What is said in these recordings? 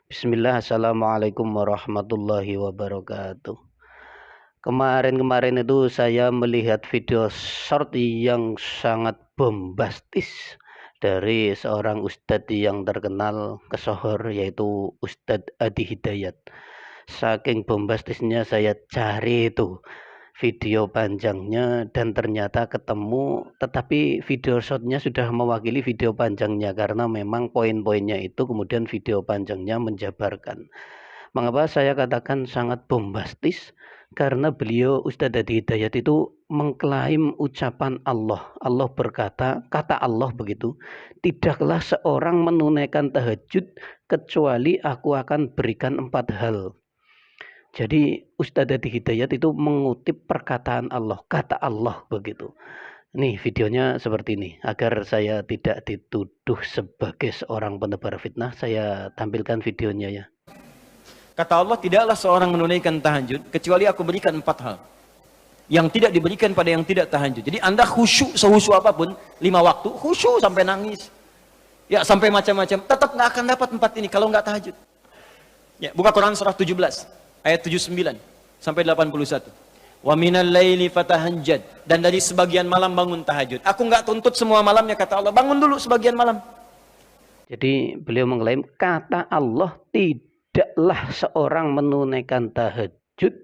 Bismillah, Assalamualaikum warahmatullahi wabarakatuh. Kemarin itu saya melihat video short yang sangat bombastis dari seorang ustadz yang terkenal kesohor, yaitu Ustadz Adi Hidayat. Saking bombastisnya saya cari itu video panjangnya dan ternyata ketemu, tetapi video shortnya sudah mewakili video panjangnya karena memang poin-poinnya itu kemudian video panjangnya menjabarkan. Mengapa saya katakan sangat bombastis? Karena beliau Ustadz Adi Hidayat itu mengklaim ucapan Allah. Allah berkata, kata Allah begitu, tidaklah seorang menunaikan tahajud kecuali aku akan berikan 4 hal. Jadi Ustadz Adi Hidayat itu mengutip perkataan Allah, kata Allah begitu. Nih videonya seperti ini. Agar saya tidak dituduh sebagai seorang penebar fitnah, saya tampilkan videonya ya. Kata Allah, tidaklah seorang menunaikan tahajud kecuali aku berikan 4 hal yang tidak diberikan pada yang tidak tahajud. Jadi Anda khusyuk sehusyuk apapun, 5 waktu, khusyuk sampai nangis, ya sampai macam-macam, tetap nggak akan dapat 4 ini kalau nggak tahajud. Ya, buka Quran surah 17 ayat 79 sampai 81. Wa minal laili fatahajjad, dan dari sebagian malam bangun tahajud. Aku nggak tuntut semua malamnya, kata Allah, bangun dulu sebagian malam. Jadi beliau mengklaim kata Allah, tidaklah seorang menunaikan tahajud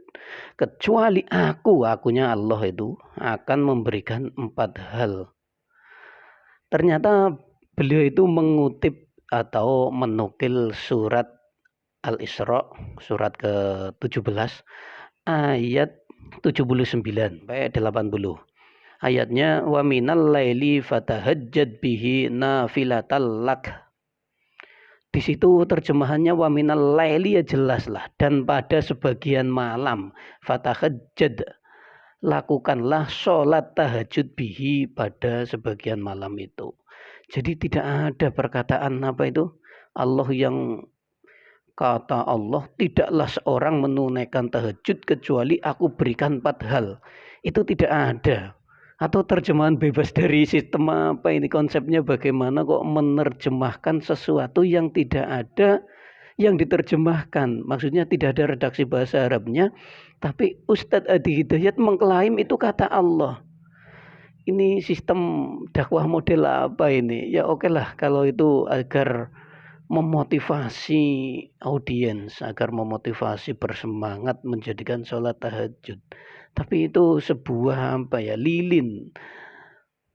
kecuali akunya Allah itu akan memberikan 4 hal. Ternyata beliau itu mengutip atau menukil surat Al-Isra, surat ke-17 ayat 79 sampai 80. Ayatnya wa minal laili fatahajjad bihi nafilatal lak. Di situ terjemahannya wa minal laili, ya jelas lah, dan pada sebagian malam fatahajjad, lakukanlah sholat tahajud bihi pada sebagian malam itu. Jadi tidak ada perkataan apa itu Allah yang kata Allah, tidaklah seorang menunaikan tahajud kecuali aku berikan 4 hal. Itu tidak ada. Atau terjemahan bebas dari sistem apa ini, konsepnya bagaimana kok menerjemahkan sesuatu yang tidak ada yang diterjemahkan. Maksudnya tidak ada redaksi bahasa Arabnya, tapi Ustadz Adi Hidayat mengklaim itu kata Allah. Ini sistem dakwah model apa ini? Ya oke lah kalau itu agar memotivasi audiens, agar memotivasi bersemangat menjadikan sholat tahajud. Tapi itu sebuah apa ya, lilin.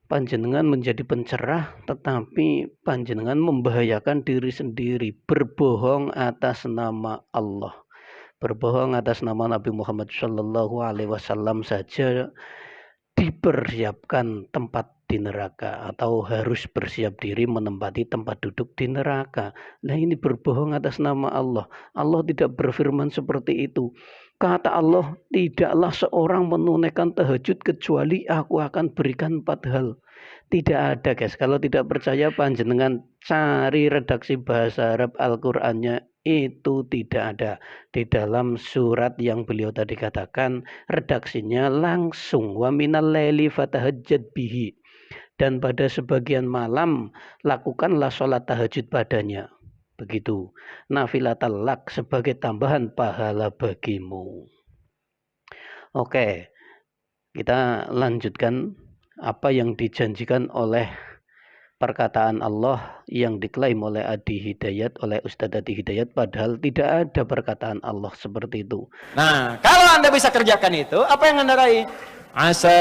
Panjenengan menjadi pencerah, tetapi panjenengan membahayakan diri sendiri, berbohong atas nama Allah. Berbohong atas nama Nabi Muhammad SAW saja dipersiapkan tempat di neraka atau harus bersiap diri menempati tempat duduk di neraka. Nah ini berbohong atas nama Allah. Allah tidak berfirman seperti itu. Kata Allah, tidaklah seorang menunaikan tahajud kecuali aku akan berikan 4 hal. Tidak ada guys. Kalau tidak percaya panjenengan cari redaksi bahasa Arab Al-Qur'annya, itu tidak ada. Di dalam surat yang beliau tadi katakan, redaksinya langsung wa minal laili fatahajjad bihi, dan pada sebagian malam lakukanlah sholat tahajud padanya. Begitu. Nafilatal lak, sebagai tambahan pahala bagimu. Oke, kita lanjutkan apa yang dijanjikan oleh perkataan Allah yang diklaim oleh Adi Hidayat, oleh Ustadz Adi Hidayat, padahal tidak ada perkataan Allah seperti itu. Nah, kalau Anda bisa kerjakan itu, apa yang Anda raih? Asa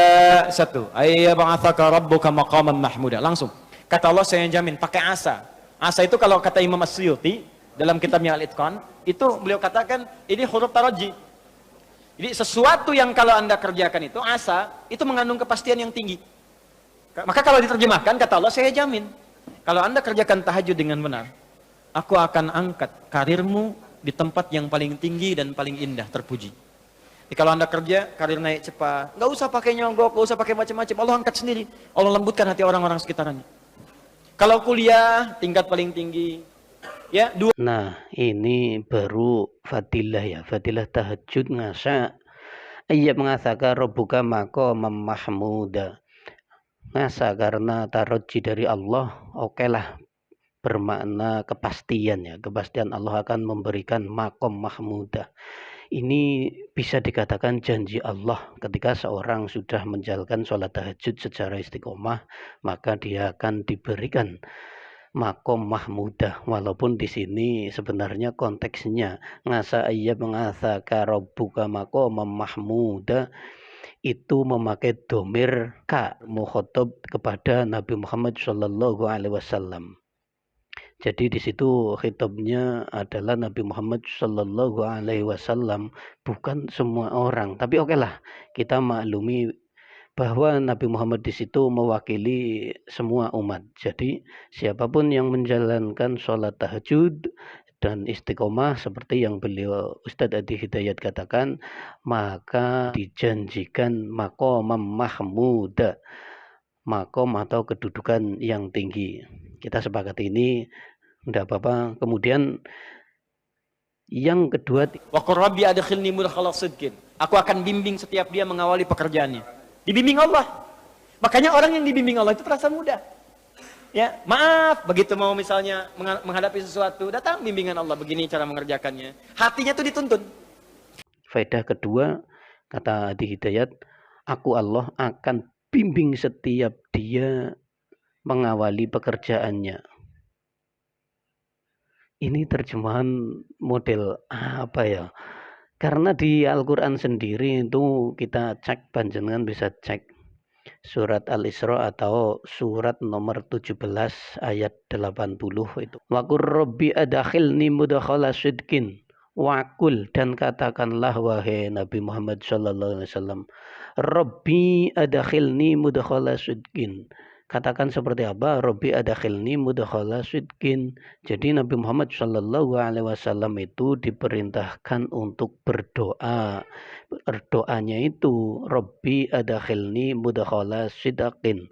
satu, ayyab'atsaka rabbuka maqaman mahmuda. Langsung. Kata Allah, saya jamin pakai asa. Asa itu kalau kata Imam As-Suyuti dalam kitabnya Al-Itqan, itu beliau katakan ini huruf taraji. Jadi sesuatu yang kalau Anda kerjakan itu asa, itu mengandung kepastian yang tinggi. Maka kalau diterjemahkan, kata Allah, saya jamin kalau Anda kerjakan tahajud dengan benar, aku akan angkat karirmu di tempat yang paling tinggi dan paling indah, terpuji. Jadi kalau Anda kerja, karir naik cepat, nggak usah pakai nyogok, nggak usah pakai macam-macam, Allah angkat sendiri. Allah lembutkan hati orang-orang sekitarnya. Kalau kuliah, tingkat paling tinggi, ya dua. Nah ini baru fadilah ya, fadilah tahajud ngasa. Iya mengasaka robuka maqamam mahmuda. Ngasa karena taroji dari Allah, oke lah, bermakna kepastian ya. Kepastian Allah akan memberikan makom mahmudah. Ini bisa dikatakan janji Allah ketika seorang sudah menjalankan sholat tahajud secara istiqomah, maka dia akan diberikan makom mahmudah. Walaupun di sini sebenarnya konteksnya ngasa ayyab ngasa karabbuka makom mahmudah itu memakai domir ka mukhotob kepada Nabi Muhammad Shallallahu Alaihi Wasallam. Jadi di situ khitabnya adalah Nabi Muhammad Shallallahu Alaihi Wasallam, bukan semua orang. Tapi oke lah, kita maklumi bahwa Nabi Muhammad di situ mewakili semua umat. Jadi siapapun yang menjalankan sholat tahajud dan istiqomah seperti yang beliau Ustadz Adi Hidayat katakan, maka dijanjikan makom mahmuda, makom atau kedudukan yang tinggi. Kita sepakat ini, tidak apa-apa. Kemudian yang kedua, Wa qur rabbi adkhilni mudkhala sidqin. Aku akan bimbing setiap dia mengawali pekerjaannya. Dibimbing Allah. Makanya orang yang dibimbing Allah itu terasa mudah. Ya, maaf, begitu mau misalnya menghadapi sesuatu, datang bimbingan Allah, begini cara mengerjakannya. Hatinya tuh dituntun. faedah kedua, kata Adi Hidayat, aku Allah akan bimbing setiap dia mengawali pekerjaannya. Ini terjemahan model apa ya? Karena di Al-Quran sendiri itu kita cek, panjenengan bisa cek surat Al-Isra atau surat nomor 17 ayat 80 itu. Wa qur rabbi adkhilni mudkhala sidqin. Wakul, dan katakanlah wahai Nabi Muhammad sallallahu alaihi wasallam, Rabbi adkhilni mudkhala sidqin. Katakan seperti apa? Rabbi adkhilni mudkhala sidqin. Jadi Nabi Muhammad sallallahu alaihi wasallam itu diperintahkan untuk berdoa. Doanya itu Rabbi adkhilni mudkhala sidqin.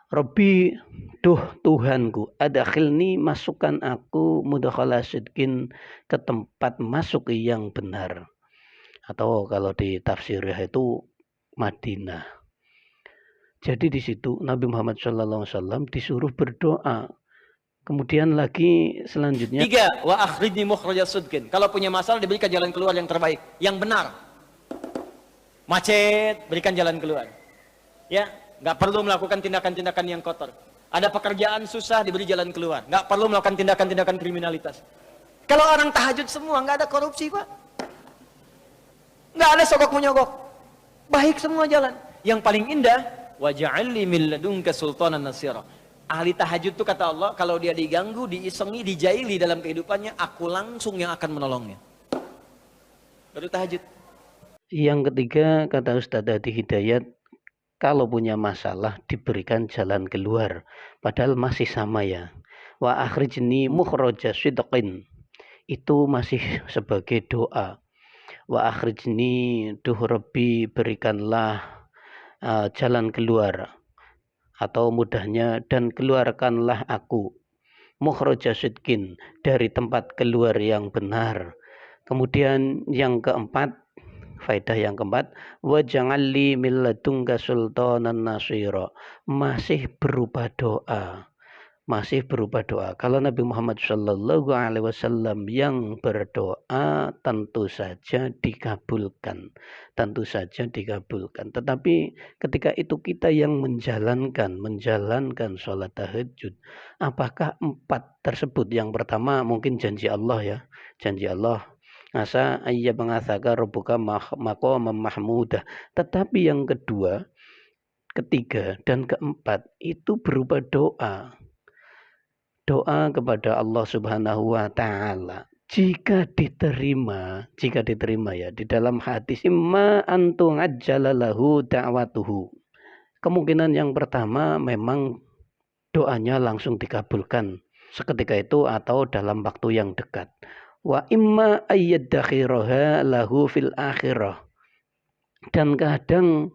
Rabbi, duh Tuhanku, adkhilni, masukkan aku mudkhala sidqin, ke tempat masuk yang benar. Atau kalau di tafsirnya itu Madinah. Jadi di situ Nabi Muhammad SAW disuruh berdoa. Kemudian lagi selanjutnya. 3, wa akhrijni mukhraja sidqin. Kalau punya masalah diberikan jalan keluar yang terbaik, yang benar. Macet, berikan jalan keluar. Ya, nggak perlu melakukan tindakan-tindakan yang kotor. Ada pekerjaan susah, diberi jalan keluar. Nggak perlu melakukan tindakan-tindakan kriminalitas. Kalau orang tahajud semua, nggak ada korupsi, Pak. Nggak ada sogok menyogok. Baik semua jalan. Yang paling indah, waj'alni min ladunka sultanan nasira. Ahli tahajud itu kata Allah, kalau dia diganggu, diisengi, dijaili dalam kehidupannya, aku langsung yang akan menolongnya. Baru tahajud. Yang ketiga, kata Ustadz Adi Hidayat, kalau punya masalah diberikan jalan keluar. Padahal masih sama ya. Wa akhrijni mukhraja sidqin. Itu masih sebagai doa. Wa akhrijni, duh Rabbi, berikanlah jalan keluar. Atau mudahnya, dan keluarkanlah aku mukhraja sidqin, dari tempat keluar yang benar. Kemudian yang keempat, faedah yang keempat, waj'alli min ladunka sultanan nasira, masih berupa doa. Masih berupa doa. Kalau Nabi Muhammad Shallallahu Alaihi Wasallam yang berdoa, tentu saja dikabulkan. Tentu saja dikabulkan. Tetapi ketika itu kita yang menjalankan sholat tahajud, apakah 4 tersebut? Yang pertama mungkin janji Allah ya. Janji Allah. Asa ayyab mengasaka rabbuka maqaman mahmudah. Tetapi yang kedua, ketiga, dan keempat itu berupa doa. Doa kepada Allah Subhanahu wa taala. Jika diterima ya di dalam hadis, imma antung ajjalalahu da'watuhu. Kemungkinan yang pertama memang doanya langsung dikabulkan seketika itu atau dalam waktu yang dekat. Wa imma ayyadakhiraha lahu fil akhirah. Dan kadang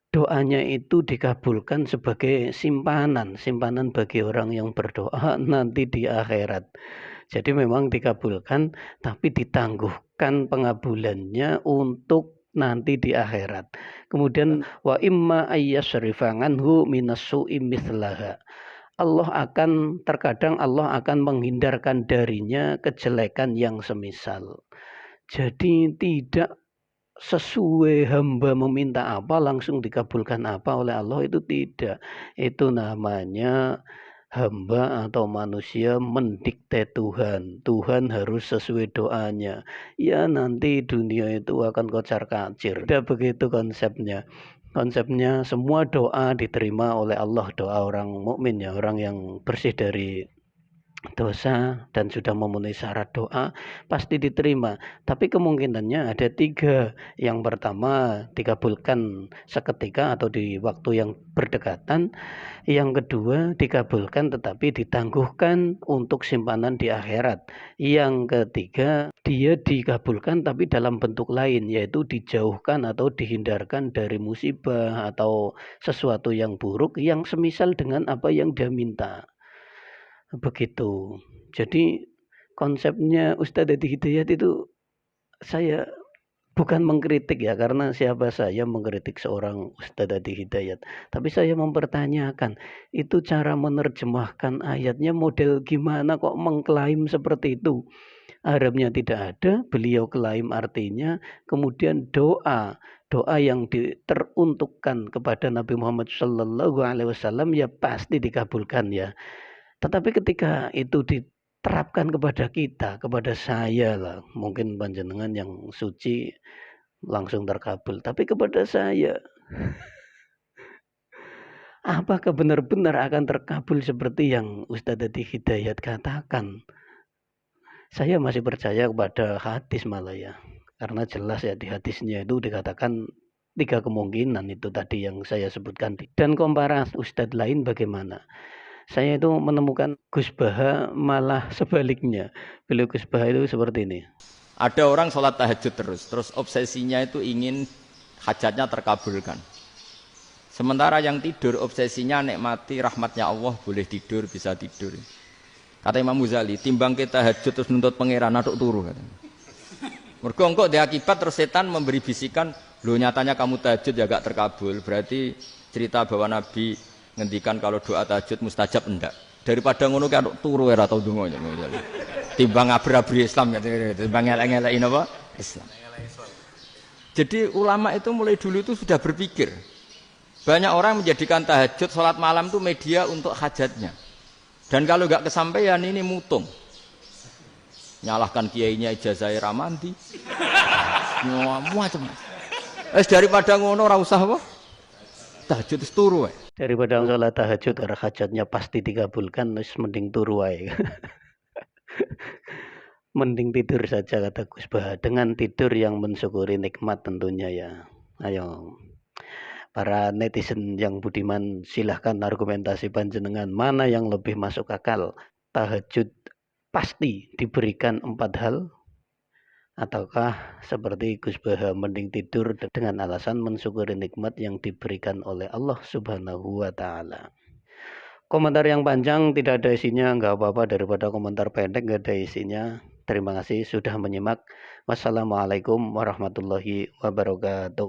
doanya itu dikabulkan sebagai simpanan bagi orang yang berdoa nanti di akhirat. Jadi memang dikabulkan, tapi ditangguhkan pengabulannya untuk nanti di akhirat. Kemudian wa imma ayyasrifa anhu minassu'i mithlaha. terkadang Allah akan menghindarkan darinya kejelekan yang semisal. Jadi tidak sesuai hamba meminta apa langsung dikabulkan apa oleh Allah, itu tidak. Itu namanya hamba atau manusia mendikte Tuhan. Tuhan harus sesuai doanya. Ya nanti dunia itu akan kocar-kacir. Tidak begitu konsepnya. Konsepnya semua doa diterima oleh Allah. Doa orang mukmin ya, orang yang bersih dari dosa dan sudah memenuhi syarat doa pasti diterima. Tapi kemungkinannya ada 3. Yang pertama dikabulkan seketika atau di waktu yang berdekatan. Yang kedua dikabulkan tetapi ditangguhkan untuk simpanan di akhirat. Yang ketiga dia dikabulkan tapi dalam bentuk lain, yaitu dijauhkan atau dihindarkan dari musibah atau sesuatu yang buruk yang semisal dengan apa yang dia minta. Begitu. Jadi konsepnya Ustadz Adi Hidayat itu, saya bukan mengkritik ya, karena siapa saya mengkritik seorang Ustadz Adi Hidayat. Tapi saya mempertanyakan, itu cara menerjemahkan ayatnya model gimana kok mengklaim seperti itu. Arabnya tidak ada, beliau klaim artinya, kemudian doa yang teruntukkan kepada Nabi Muhammad SAW ya pasti dikabulkan ya. Tetapi ketika itu diterapkan kepada kita, kepada saya lah, mungkin panjenengan yang suci langsung terkabul. Tapi kepada saya, apakah benar-benar akan terkabul seperti yang Ustadz Adi Hidayat katakan? Saya masih percaya kepada hadis malah ya. Karena jelas ya di hadisnya itu dikatakan 3 kemungkinan itu tadi yang saya sebutkan. Dan komparasi Ustadz lain bagaimana? Saya itu menemukan Gus Baha malah sebaliknya. Beliau Gus Baha itu seperti ini. Ada orang sholat tahajud terus obsesinya itu ingin hajatnya terkabulkan. Sementara yang tidur obsesinya nikmati rahmatnya Allah, boleh tidur, bisa tidur. Kata Imam Ghazali, timbang kita tahajud terus nuntut pangeran aduk turu katanya. Mergo engko dia akibat terus setan memberi bisikan, "Loh nyatanya kamu tahajud ya gak terkabul." Berarti cerita bahwa Nabi ngendikan kalau doa tahajud mustajab enggak. Daripada ngono kan turu ora tau ndonga. Timbang abri-abri Islam timbang ngelek-ngelekin apa? Islam. Jadi ulama itu mulai dulu itu sudah berpikir. Banyak orang menjadikan tahajud salat malam itu media untuk hajatnya. Dan kalau enggak kesampaian ini mutung. Nyalahkan kiainya ijazah ramandi. Macam. Daripada ngono ora usah apa? Tahajud wis turu wae. Daripada sholat tahajud karena hajatnya pasti dikabulkan, mending turu wae. Mending tidur saja kata Gus Baha. Dengan tidur yang mensyukuri nikmat tentunya ya. Ayo para netizen yang budiman, silahkan argumentasi panjenengan mana yang lebih masuk akal. Tahajud pasti diberikan 4 hal, ataukah seperti Gus Baha mending tidur dengan alasan mensyukuri nikmat yang diberikan oleh Allah Subhanahu wa Ta'ala. Komentar yang panjang tidak ada isinya, nggak apa-apa, daripada komentar pendek nggak ada isinya. Terima kasih sudah menyimak. Wassalamualaikum warahmatullahi wabarakatuh.